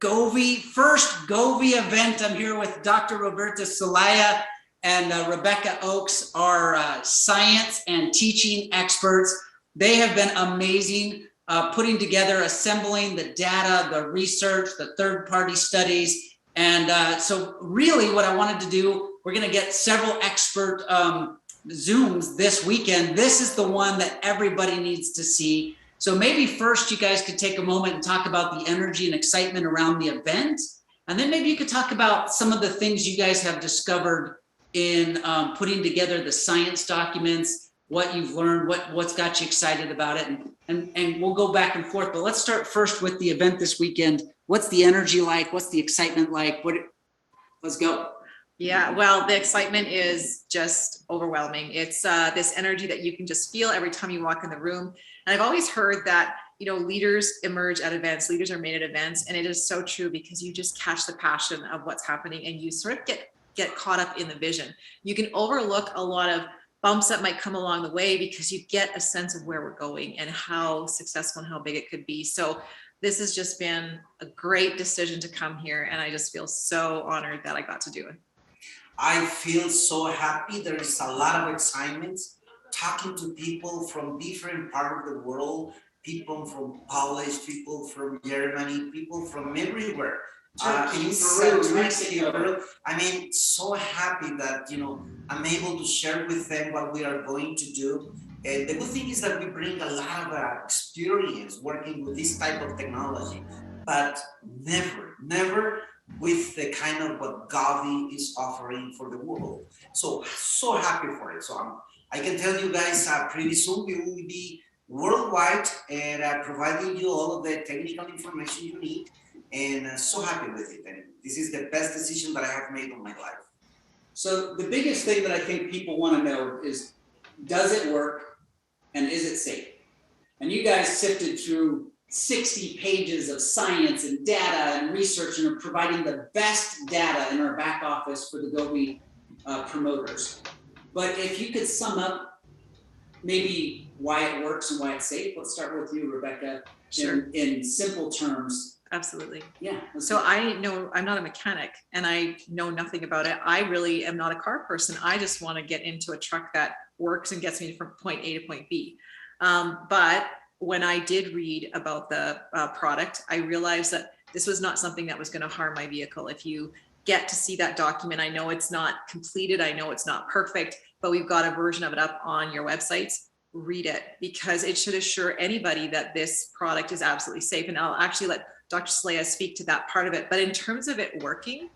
Govvi, first Govvi event. I'm here with Dr. Roberta Celaya and Rebecca Oakes, our science and teaching experts. They have been amazing putting together, assembling the data, the research, the third-party studies. And so really what I wanted to do, we're gonna get several expert Zooms this weekend. This is the one that everybody needs to see. So maybe first you guys could take a moment and talk about the energy and excitement around the event. And then maybe you could talk about some of the things you guys have discovered in putting together the science documents, what you've learned, what's got you excited about it. And we'll go back and forth, but let's start first with the event this weekend. What's the energy like? What's the excitement like? Let's go. Yeah, well, the excitement is just overwhelming. It's this energy that you can just feel every time you walk in the room. And I've always heard that, you know, leaders emerge at events, leaders are made at events. And it is so true because you just catch the passion of what's happening and you sort of get caught up in the vision. You can overlook a lot of bumps that might come along the way because you get a sense of where we're going and how successful and how big it could be. So this has just been a great decision to come here. And I just feel so honored that I got to do it. I feel so happy. There is a lot of excitement talking to people from different parts of the world, people from Polish, people from Germany, people from everywhere. Turkey, Peru, Mexico. I mean, so happy that, you know, I'm able to share with them what we are going to do. And the good thing is that we bring a lot of experience working with this type of technology, but never with the kind of what Govvi is offering for the world. So happy for it. So I can tell you guys pretty soon we will be worldwide and providing you all of the technical information you need, and so happy with it. And this is the best decision that I have made in my life. So the biggest thing that I think people want to know is, does it work and is it safe? And you guys sifted through 60 pages of science and data and research and are providing the best data in our back office for the Govvi promoters. But if you could sum up maybe why it works and why it's safe, let's start with you, Rebecca. Sure. In simple terms. Absolutely. Yeah. So I know I'm not a mechanic and I know nothing about it. I really am not a car person. I just want to get into a truck that works and gets me from point A to point B. But when I did read about the product, I realized that this was not something that was going to harm my vehicle. If you get to see that document, I know it's not completed, I know it's not perfect, but we've got a version of it up on your websites. Read it because it should assure anybody that this product is absolutely safe. And I'll actually let Dr. Celaya speak to that part of it. But in terms of it working,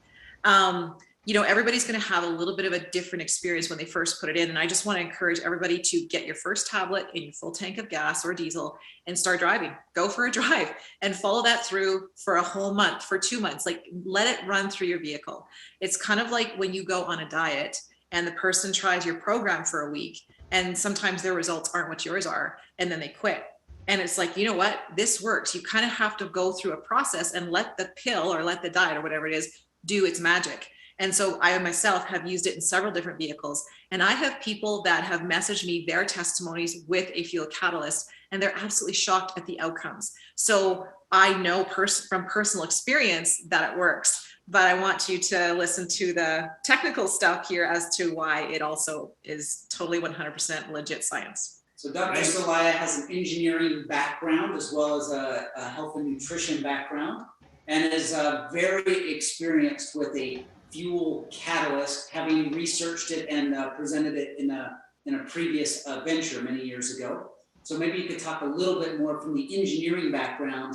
you know, everybody's going to have a little bit of a different experience when they first put it in. And I just want to encourage everybody to get your first tablet in your full tank of gas or diesel and start driving. Go for a drive and follow that through for a whole month, for 2 months. Like, let it run through your vehicle. It's kind of like when you go on a diet and the person tries your program for a week and sometimes their results aren't what yours are, and then they quit. And it's like, you know what, this works. You kind of have to go through a process and let the pill or let the diet or whatever it is do its magic. And so I myself have used it in several different vehicles. And I have people that have messaged me their testimonies with a fuel catalyst, and they're absolutely shocked at the outcomes. So I know from personal experience that it works, but I want you to listen to the technical stuff here as to why it also is totally 100% legit science. So Dr. Celaya has an engineering background as well as a health and nutrition background, and is very experienced with a fuel catalyst, having researched it and presented it in a previous venture many years ago. So maybe you could talk a little bit more from the engineering background.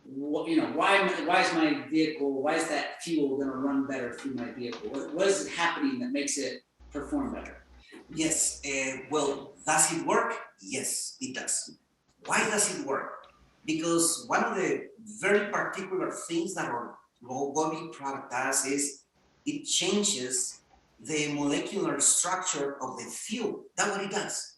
You know, why is my vehicle, why is that fuel going to run better through my vehicle? What is happening that makes it perform better? Yes, well, does it work? Yes, it does. Why does it work? Because one of the very particular things that our Govvi product does is it changes the molecular structure of the fuel. That's what it does.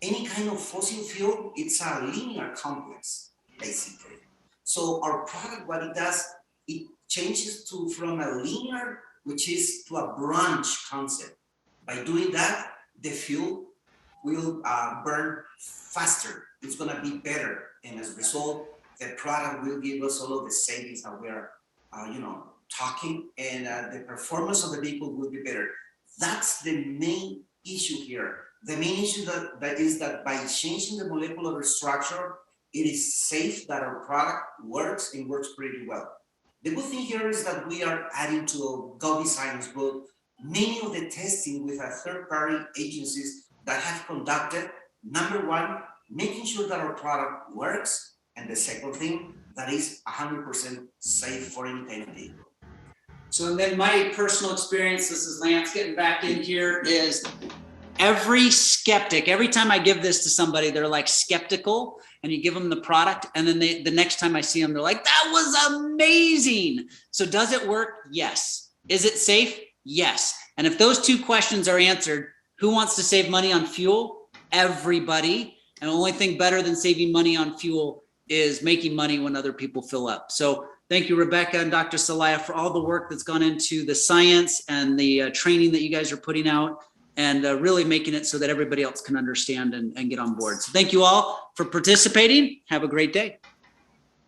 Any kind of fossil fuel, it's a linear complex, basically. So our product, what it does, it changes from a linear, which is to a branch concept. By doing that, the fuel will burn faster. It's going to be better. And as a result, the product will give us all of the savings that we are talking, and the performance of the vehicle will be better. That's the main issue here. The main issue that is that by changing the molecular structure, it is safe that our product works and works pretty well. The good thing here is that we are adding to a Govvi science book many of the testing with our third-party agencies that have conducted, number one, making sure that our product works, and the second thing, that is 100% safe for any kind of vehicle. So, and then my personal experience, this is Lance getting back in here, is every skeptic, every time I give this to somebody, they're like skeptical, and you give them the product, and then the next time I see them, they're like, that was amazing. So does it work? Yes. Is it safe? Yes. And if those two questions are answered, who wants to save money on fuel? Everybody. And the only thing better than saving money on fuel is making money when other people fill up. So thank you, Rebecca and Dr. Celaya, for all the work that's gone into the science and the training that you guys are putting out, and really making it so that everybody else can understand and get on board. So thank you all for participating. Have a great day.